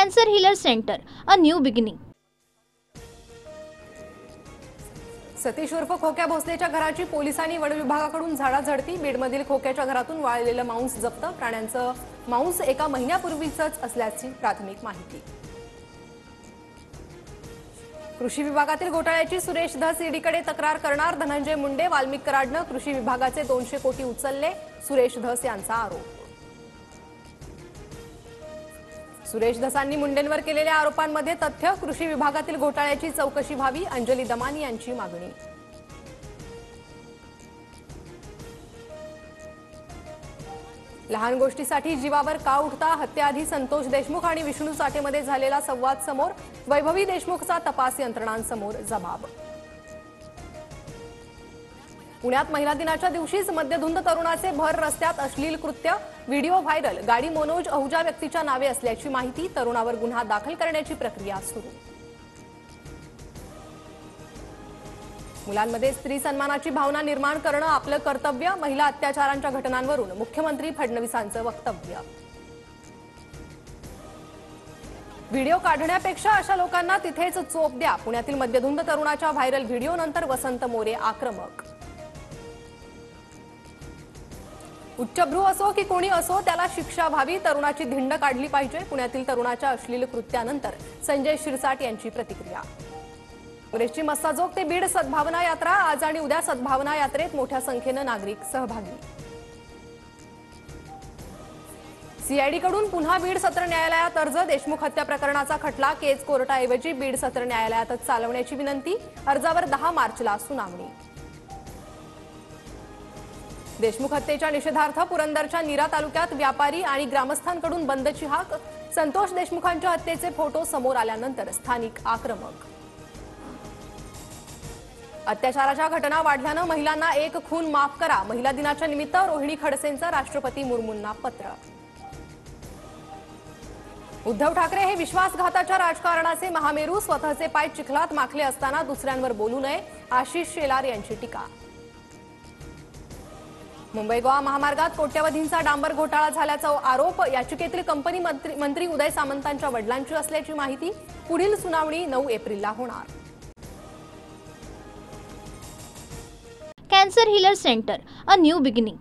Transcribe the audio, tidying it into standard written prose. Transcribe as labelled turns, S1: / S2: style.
S1: Cancer Healer Center, a new beginning.
S2: Satish उर्फ खोक्या भोसलेच्या घराची पोलिसांनी वन विभागाकडून झाडाझडती। बीडमधील खोक्याच्या घरातून वाळलेलं मांस जप्त। प्राण्यांचं मांस एका महिन्यापूर्वीच असल्याची प्राथमिक माहिती। कृषी विभागातील घोटाळ्याची सुरेश धस ईडीकडे तक्रार करणार। धनंजय मुंडे वाल्मिक कराडनं कृषी विभागाचे 200 कोटी उचलले, सुरेश धस यांचा आरोप। सुरेश धसांनी मुंडेंवर केलेल्या आरोपांमध्ये तथ्य। कृषी विभागातील घोटाळ्याची चौकशी व्हावी, अंजली दमानी यांची मागणी। लहान गोष्टीसाठी जीवावर का उठता? हत्येआधी संतोष देशमुख आणि विष्णू साठेमध्ये झालेला संवाद समोर। वैभवी देशमुखचा तपास यंत्रणांसमोर जबाब। पुण्यात महिला दिनाच्या दिवशीच मद्यधुंद तरुणाचे भर रस्त्यात अश्लील कृत्य। Video viral. गाडी मनोज अहुजा व्यक्तीच्या नावे असल्याची माहिती। तरुणावर गुन्हा दाखल करण्याची प्रक्रिया सुरू। मुलांमध्ये स्त्री सन्मानाची भावना निर्माण करणं आपलं कर्तव्य। महिला अत्याचारांच्या घटनांवरून मुख्यमंत्री फडणवीसांचं वक्तव्य। व्हिडिओ काढण्यापेक्षा अशा लोकांना तिथेच चोप द्या। पुण्यातील मद्यधुंद तरुणाच्या व्हायरल व्हिडिओनंतर वसंत मोरे आक्रमक। उच्चभ्रू असो की कोणी असो त्याला शिक्षा व्हावी, तरुणाची धिंड काढली पाहिजे। पुण्यातील तरुणाच्या अश्लील कृत्यानंतर संजय शिरसाट यांची प्रतिक्रिया। काँग्रेसची मस्साजोग ते बीड सद्भावना यात्रा। आज आणि उद्या सद्भावना यात्रेत मोठ्या संख्येनं नागरिक सहभागी। सीआयडीकडून पुन्हा बीड सत्र न्यायालयात अर्ज। देशमुख हत्या प्रकरणाचा खटला केज कोर्टाऐवजी बीड सत्र न्यायालयातच चालवण्याची विनंती। अर्जावर 10 मार्चला सुनावणी। देशमुख हत्येच्या निषेधार्थ पुरंदरच्या नीरा तालुक्यात व्यापारी आणि ग्रामस्थांकडून बंदची हाक। संतोष देशमुखांच्या हत्येचे फोटो समोर आल्यानंतर स्थानिक आक्रमक। अत्याचाराच्या घटना वाढल्यानं महिलांना एक खून माफ करा। महिला दिनाच्या निमित्त रोहिणी खडसेंचं राष्ट्रपती मुर्मूंना पत्र। उद्धव ठाकरे हे विश्वासघाताच्या राजकारणाचे महामेरू। स्वतःचे पाय चिखलात माखले असताना दुसऱ्यांवर बोलू नये, आशिष शेलार यांची टीका। मुंबई गोवा महामार्गात कोट्यवधींचा डांबर घोटाळा झाल्याचा आरोप। याचिकेतील कंपनी मंत्री उदय सामंतांच्या वडिलांची असल्याची माहिती। पुढील सुनावणी 9 एप्रिलला होणार।
S1: Cancer Healer Center, a new beginning.